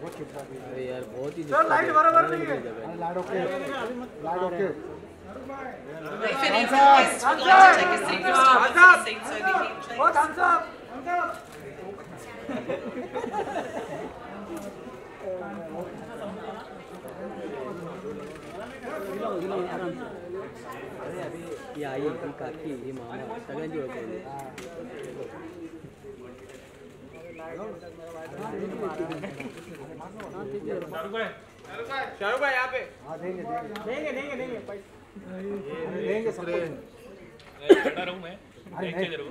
अरे यार बहुत ही सर लाइट बराबर नहीं है। Light okay, light okay. अरे अभी ये आई है काकी ये मामा सगन जो होते हैं शाहरुख भाई यहाँ पे। हाँ देंगे सब कुछ। खड़ा रहूं मैं देख के जरूर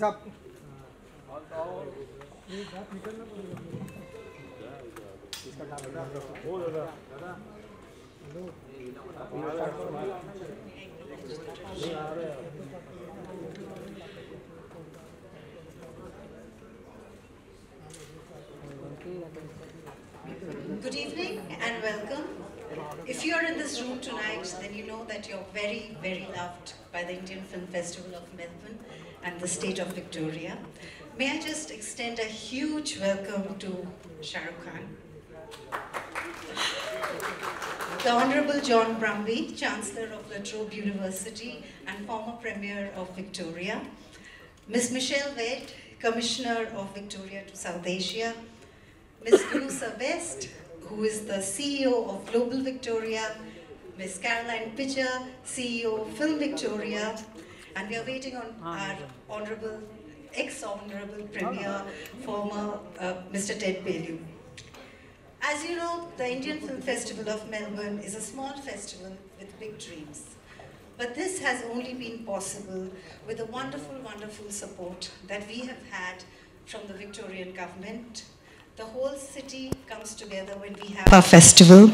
सब Good evening and welcome. If you are in this room tonight, then you know that you're very, very loved by the Indian Film Festival of Melbourne and the state of Victoria. May I just extend a huge welcome to Shah Rukh Khan, the Honourable John Brumby, Chancellor of La Trobe University and former Premier of Victoria, Ms. Michelle Wade, Commissioner of Victoria to South Asia, Ms. Lusa West, who is the CEO of Global Victoria, Ms. Caroline Pitcher, CEO of Film Victoria, and we are waiting on our Honourable, ex-Honourable Premier, former Mr. Ted Bailey. As you know, the Indian Film Festival of Melbourne is a small festival with big dreams. But this has only been possible with the wonderful, wonderful support that we have had from the Victorian government. The whole city comes together when we have our festival.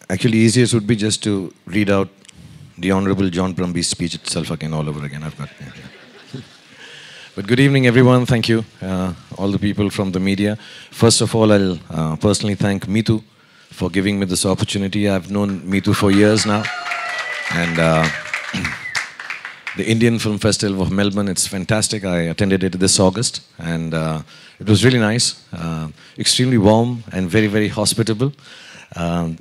Actually, easiest would be just to read out the Honourable John Brumby's speech itself again, all over again. I've got. Yeah. But good evening, everyone. Thank you, all the people from the media. First of all, I'll personally thank Meetu for giving me this opportunity. I've known Meetu for years now, and the Indian Film Festival of Melbourne, it's fantastic. I attended it this August, and it was really nice, extremely warm and very, very hospitable.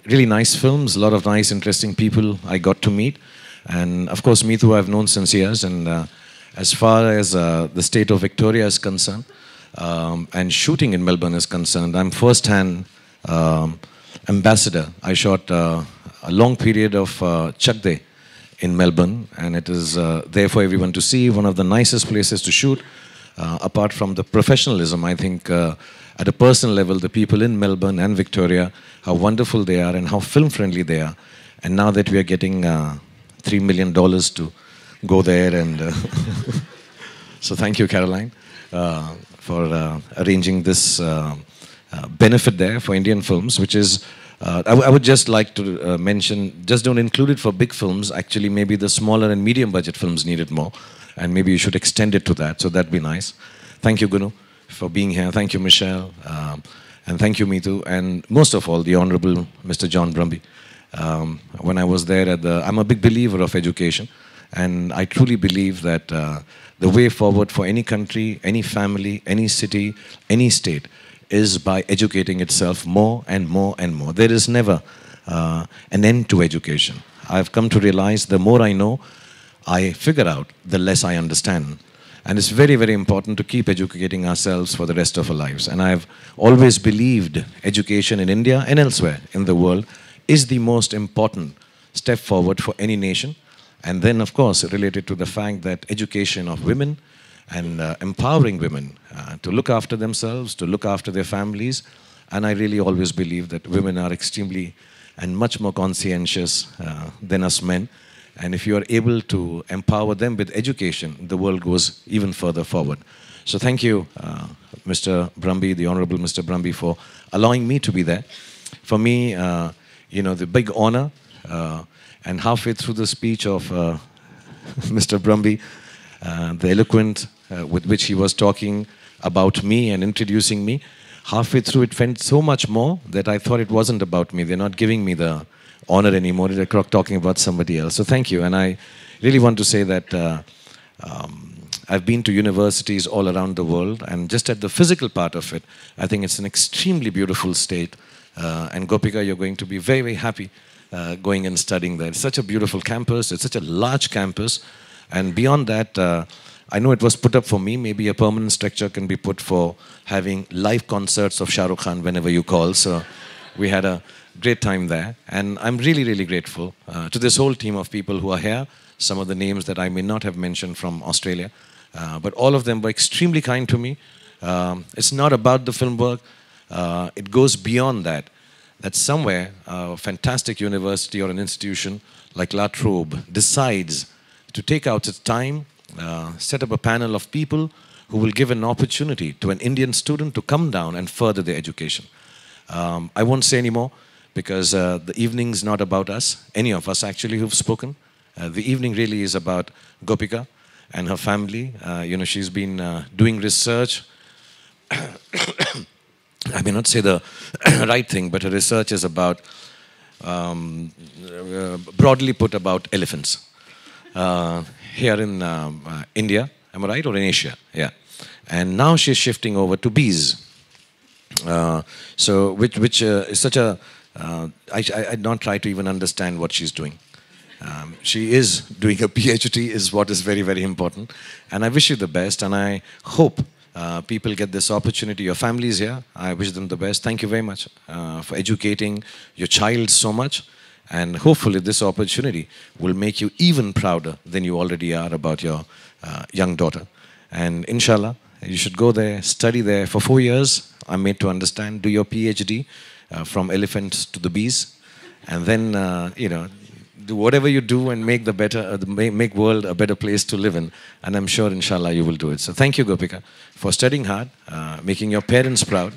Really nice films, a lot of nice, interesting people I got to meet. And of course, Meetu I've known since years. And as far as the state of Victoria is concerned, and shooting in Melbourne is concerned, I'm first-hand ambassador. I shot a long period of Chak De in Melbourne, and it is there for everyone to see. One of the nicest places to shoot. Apart from the professionalism, I think at a personal level, the people in Melbourne and Victoria, how wonderful they are and how film-friendly they are. And now that we are getting $3 million to go there, and so thank you, Caroline, for arranging this benefit there for Indian films, which is, I would just like to mention, just don't include it for big films. Actually, maybe the smaller and medium budget films need it more. and maybe you should extend it to that, so that'd be nice. Thank you, Gunu, for being here. Thank you, Michelle, and thank you, Meetu, and most of all, the Honorable Mr. John Brumby. When I was there I'm a big believer of education, and I truly believe that the way forward for any country, any family, any city, any state is by educating itself more and more and more. There is never an end to education. I've come to realize the more I know, I figure out, the less I understand. And it's very, very important to keep educating ourselves for the rest of our lives. And I've always believed education in India and elsewhere in the world is the most important step forward for any nation. And then, of course, related to the fact that education of women and empowering women to look after themselves, to look after their families. And I really always believe that women are extremely and much more conscientious than us men. And if you are able to empower them with education, the world goes even further forward. So thank you, Mr. Brumby, the Honorable Mr. Brumby, for allowing me to be there. For me, you know, the big honor, and halfway through the speech of Mr. Brumby, the eloquent with which he was talking about me and introducing me, halfway through it felt so much more that I thought it wasn't about me. They're not giving me the honor anymore. They're talking about somebody else. So thank you. And I really want to say that I've been to universities all around the world, and just at the physical part of it, I think it's an extremely beautiful state. And Gopika, you're going to be very, very happy going and studying there. It's such a beautiful campus. It's such a large campus. And beyond that, I know it was put up for me. Maybe a permanent structure can be put for having live concerts of Shah Rukh Khan whenever you call. So we had a great time there. And I'm really, really grateful to this whole team of people who are here. Some of the names that I may not have mentioned from Australia. But all of them were extremely kind to me. It's not about the film work. It goes beyond that. That somewhere a fantastic university or an institution like La Trobe decides to take out its time, set up a panel of people who will give an opportunity to an Indian student to come down and further their education. I won't say any more because the evening's not about us, any of us actually who've spoken. The evening really is about Gopika and her family. You know, she's been doing research. I may not say the right thing, but her research is about, broadly put, about elephants. Here in India, am I right, or in Asia? Yeah. And now she's shifting over to bees. So, which is such a, I don't try to even understand what she's doing. She is doing a PhD, is what is very, very important. And I wish you the best, and I hope people get this opportunity. Your family is here. I wish them the best. Thank you very much for educating your child so much. And hopefully this opportunity will make you even prouder than you already are about your young daughter. And inshallah, you should go there, study there for 4 years. I'm made to understand. Do your PhD from elephants to the bees. And then, you know, do whatever you do and make the better, make world a better place to live in. And I'm sure, inshallah, you will do it. So thank you, Gopika, for studying hard, making your parents proud.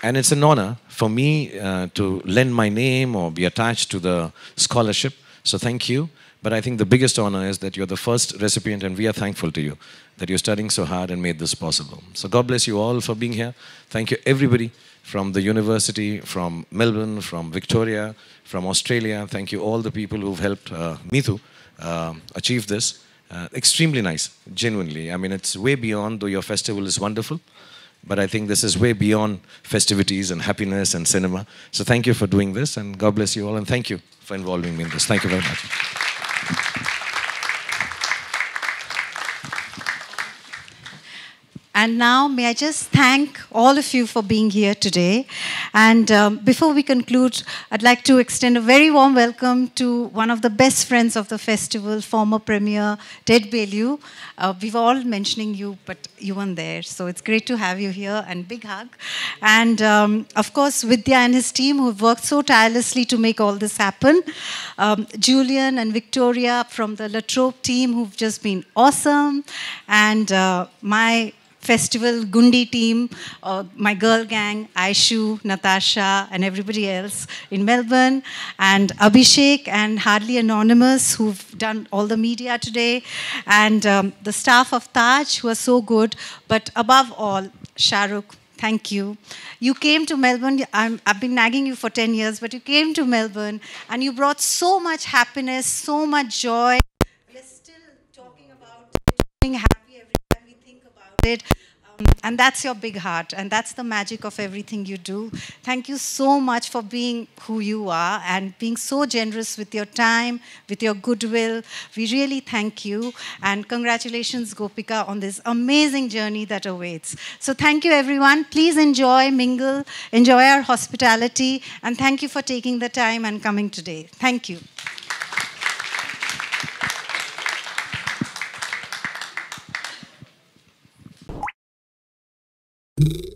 And it's an honor for me to lend my name or be attached to the scholarship. So thank you. But I think the biggest honor is that you're the first recipient, and we are thankful to you that you're studying so hard and made this possible. So God bless you all for being here. Thank you, everybody from the university, from Melbourne, from Victoria, from Australia. Thank you all the people who've helped Meetu achieve this. Extremely nice, genuinely. I mean, it's way beyond, though your festival is wonderful, but I think this is way beyond festivities and happiness and cinema. So thank you for doing this, and God bless you all, and thank you for involving me in this. Thank you very much. And now, may I just thank all of you for being here today. And before we conclude, I'd like to extend a very warm welcome to one of the best friends of the festival, former Premier Ted Baillieu. We were all mentioning you, but you weren't there. So it's great to have you here, and big hug. And of course, Vidya and his team who've worked so tirelessly to make all this happen. Julian and Victoria from the La Trobe team who've just been awesome. And my festival Gundi team, my girl gang, Aishu, Natasha, and everybody else in Melbourne, and Abhishek and Hardly Anonymous, who've done all the media today, and the staff of Taj, who are so good, but above all, Shah Rukh, thank you. You came to Melbourne. I've been nagging you for 10 years, but you came to Melbourne and you brought so much happiness, so much joy. We're still talking about it, being happy every time we think about it. And that's your big heart, and that's the magic of everything you do. Thank you so much for being who you are and being so generous with your time, with your goodwill. We really thank you, and congratulations, Gopika, on this amazing journey that awaits. So thank you, everyone. Please enjoy, mingle, enjoy our hospitality, and thank you for taking the time and coming today. Thank you. You